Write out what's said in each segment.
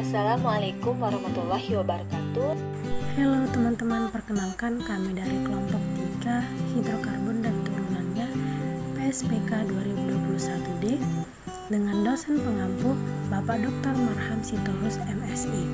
Assalamualaikum warahmatullahi wabarakatuh. Halo teman-teman, perkenalkan kami dari kelompok 3 hidrokarbon dan turunannya PSPK 2021D dengan dosen pengampu Bapak Dr. Marham Sitorus MSI.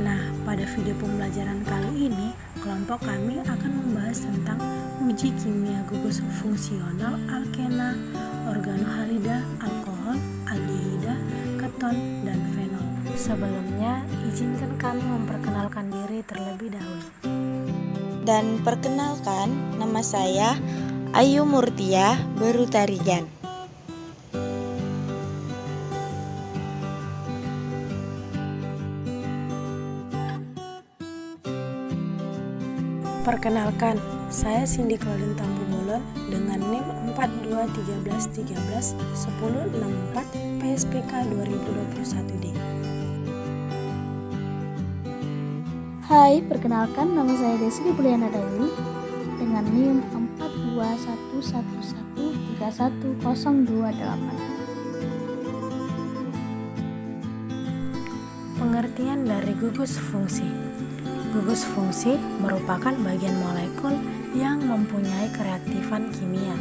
Nah, pada video pembelajaran kali ini kelompok kami akan membahas tentang uji kimia gugus fungsional alkena, organohalida, alkohol, aldehida, keton, dan fenol. Sebelumnya, izinkan kami memperkenalkan diri terlebih dahulu. Dan perkenalkan, nama saya Ayu Murtia Berutarigan. Perkenalkan, saya Cindy Claudine Tampu Bolon dengan NIM 4213131064 PSPK 2021D. Hai, perkenalkan nama saya Desri Buliana Dayu dengan NIM 4211131028. Pengertian dari gugus fungsi. Gugus fungsi merupakan bagian molekul yang mempunyai kereaktifan kimia.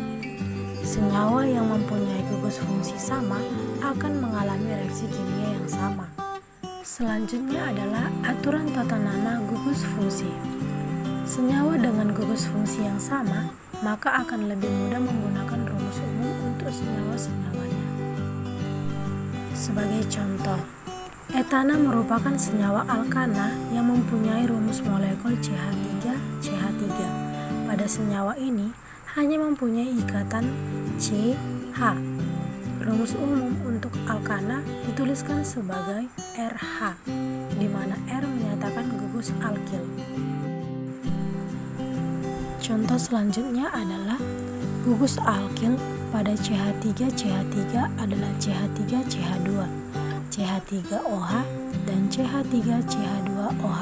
Senyawa yang mempunyai gugus fungsi sama akan mengalami reaksi kimia yang sama. Selanjutnya adalah aturan tata nama gugus fungsi. Senyawa dengan gugus fungsi yang sama, maka akan lebih mudah menggunakan rumus umum untuk senyawa-senyawanya. Sebagai contoh, etana merupakan senyawa alkana yang mempunyai rumus molekul CH3CH3. Pada senyawa ini hanya mempunyai ikatan CH. Rumus umum untuk alkana dituliskan sebagai RH, di mana R menyatakan gugus alkil. Contoh selanjutnya adalah gugus alkil pada CH3CH3 adalah CH3CH2, CH3OH, dan CH3CH2OH.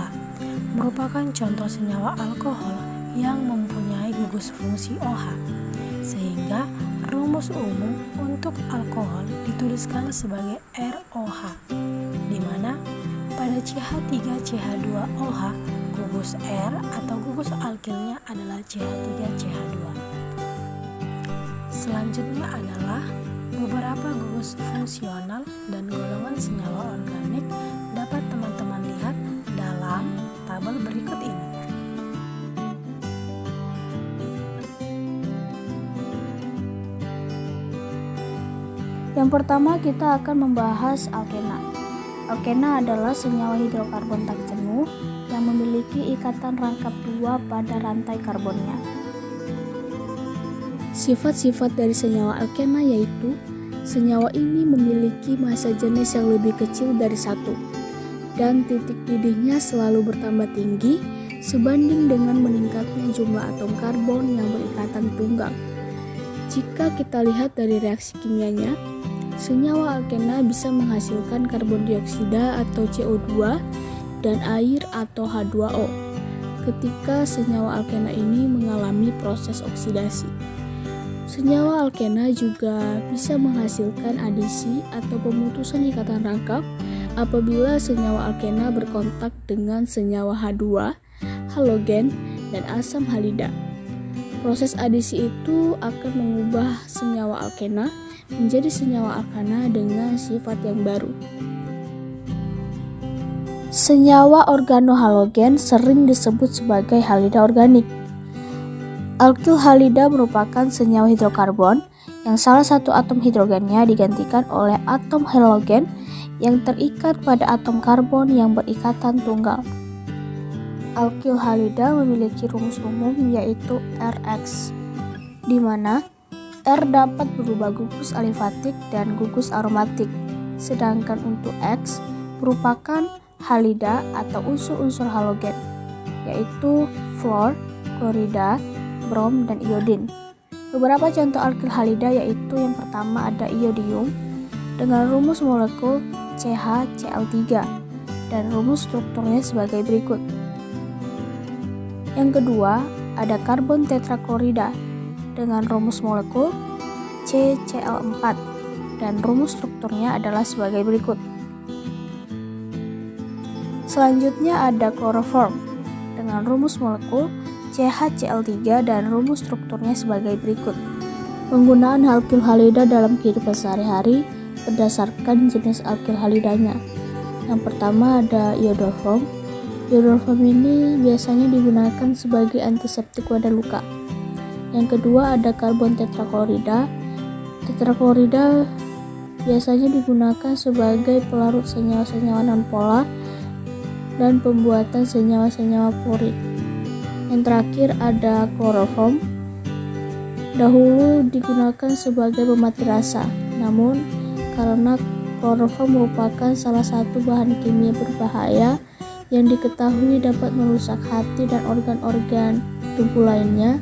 Merupakan contoh senyawa alkohol yang mempunyai gugus fungsi OH, sehingga rumus umum untuk alkohol dituliskan sebagai ROH, di mana pada CH3CH2OH gugus R atau gugus alkilnya adalah CH3CH2. Selanjutnya adalah beberapa gugus fungsional dan golongan senyawa organik dapat teman-teman lihat dalam tabel berikut ini. Yang pertama kita akan membahas alkena. Alkena adalah senyawa hidrokarbon tak jenuh yang memiliki ikatan rangkap 2 pada rantai karbonnya. Sifat-sifat dari senyawa alkena yaitu senyawa ini memiliki massa jenis yang lebih kecil dari 1 dan titik didihnya selalu bertambah tinggi sebanding dengan meningkatnya jumlah atom karbon yang berikatan tunggal. Jika kita lihat dari reaksi kimianya, senyawa alkena bisa menghasilkan karbon dioksida atau CO2 dan air atau H2O ketika senyawa alkena ini mengalami proses oksidasi. Senyawa alkena juga bisa menghasilkan adisi atau pemutusan ikatan rangkap apabila senyawa alkena berkontak dengan senyawa H2, halogen, dan asam halida. Proses adisi itu akan mengubah senyawa alkena menjadi senyawa alkana dengan sifat yang baru. Senyawa organohalogen sering disebut sebagai halida organik. Alkyl halida merupakan senyawa hidrokarbon yang salah satu atom hidrogennya digantikan oleh atom halogen yang terikat pada atom karbon yang berikatan tunggal. Alkyl halida memiliki rumus umum yaitu Rx, di mana R dapat berubah gugus alifatik dan gugus aromatik, sedangkan untuk X merupakan halida atau unsur-unsur halogen, yaitu fluor, klorida, brom, dan iodin. Beberapa contoh alkyl halida yaitu yang pertama ada iodium dengan rumus molekul CH-Cl3 dan rumus strukturnya sebagai berikut. Yang kedua, ada karbon tetraklorida dengan rumus molekul CCl4 dan rumus strukturnya adalah sebagai berikut. Selanjutnya ada kloroform dengan rumus molekul CHCl3 dan rumus strukturnya sebagai berikut. Penggunaan alkil halida dalam kehidupan sehari-hari berdasarkan jenis alkil halidanya. Yang pertama ada iodoform. Iodoform ini biasanya digunakan sebagai antiseptik pada luka. Yang kedua ada karbon tetraklorida. Tetraklorida biasanya digunakan sebagai pelarut senyawa-senyawa nonpolar dan pembuatan senyawa-senyawa fluorid. Yang terakhir ada kloroform. Dahulu digunakan sebagai pemati rasa, namun karena kloroform merupakan salah satu bahan kimia berbahaya yang diketahui dapat merusak hati dan organ-organ tubuh lainnya,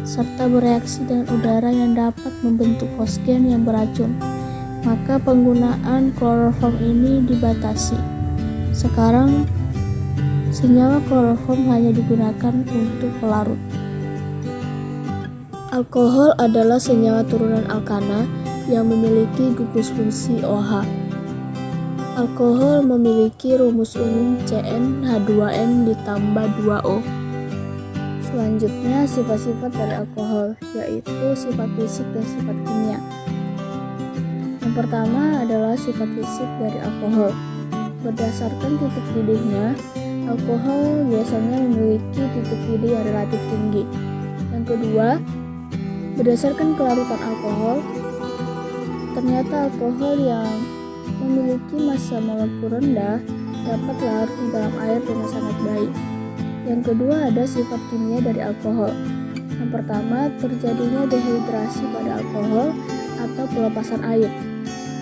serta bereaksi dengan udara yang dapat membentuk fosgen yang beracun, maka penggunaan kloroform ini dibatasi. Sekarang, senyawa kloroform hanya digunakan untuk pelarut. Alkohol adalah senyawa turunan alkana yang memiliki gugus fungsi OH. Alkohol memiliki rumus umum CnH2n ditambah 2O. Selanjutnya sifat-sifat dari alkohol, yaitu sifat fisik dan sifat kimia. Yang pertama adalah sifat fisik dari alkohol. Berdasarkan titik didihnya, alkohol biasanya memiliki titik didih yang relatif tinggi. Yang kedua, berdasarkan kelarutan alkohol, ternyata alkohol yang memiliki massa molekul rendah dapat larut di dalam air dengan sangat baik. Yang kedua ada sifat kimia dari alkohol. Yang pertama, terjadinya dehidrasi pada alkohol atau pelepasan air.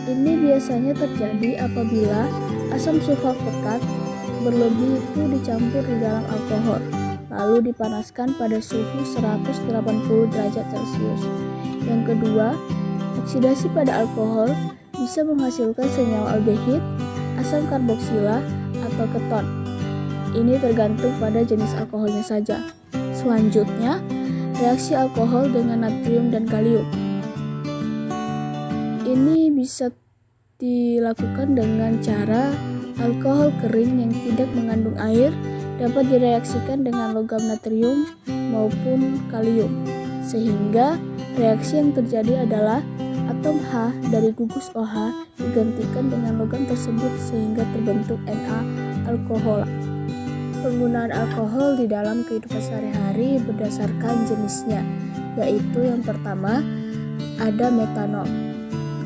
Ini biasanya terjadi apabila asam sulfat pekat berlebih itu dicampur di dalam alkohol, lalu dipanaskan pada suhu 180 derajat Celcius. Yang kedua, oksidasi pada alkohol bisa menghasilkan senyawa aldehid, asam karboksila, atau keton. Ini tergantung pada jenis alkoholnya saja. Selanjutnya, reaksi alkohol dengan natrium dan kalium. Ini bisa dilakukan dengan cara alkohol kering yang tidak mengandung air dapat direaksikan dengan logam natrium maupun kalium, sehingga reaksi yang terjadi adalah atom H dari gugus OH digantikan dengan logam tersebut sehingga terbentuk Na alkohol. Penggunaan alkohol di dalam kehidupan sehari-hari berdasarkan jenisnya, yaitu yang pertama ada metanol.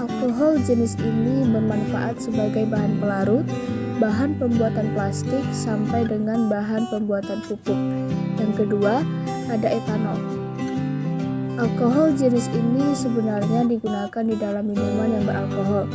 Alkohol jenis ini bermanfaat sebagai bahan pelarut, bahan pembuatan plastik, sampai dengan bahan pembuatan pupuk. Yang kedua, ada etanol. Alkohol jenis ini sebenarnya digunakan di dalam minuman yang beralkohol,